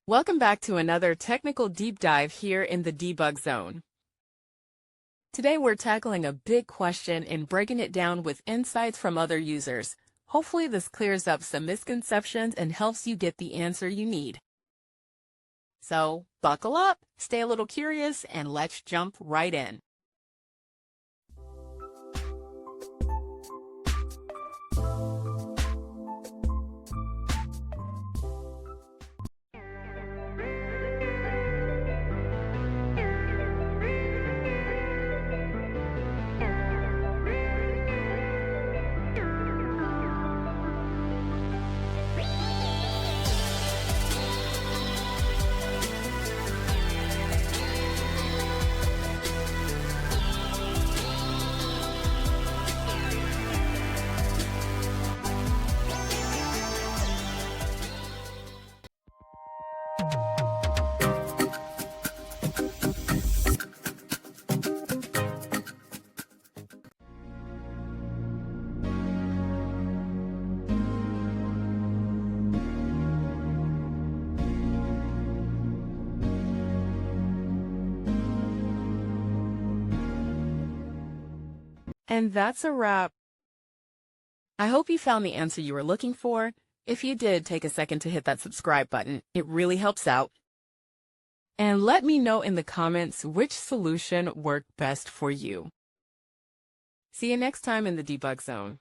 Welcome back to another technical deep dive here in the debug zone. Today we're tackling a big question and breaking it down with insights from other users. Hopefully this clears up some misconceptions and helps you get the answer you need. So buckle up, stay a little curious, and let's jump right in. And that's a wrap. I hope you found the answer you were looking for. If you did, take a second to hit that subscribe button. It really helps out. And let me know in the comments which solution worked best for you. See you next time in the debug zone.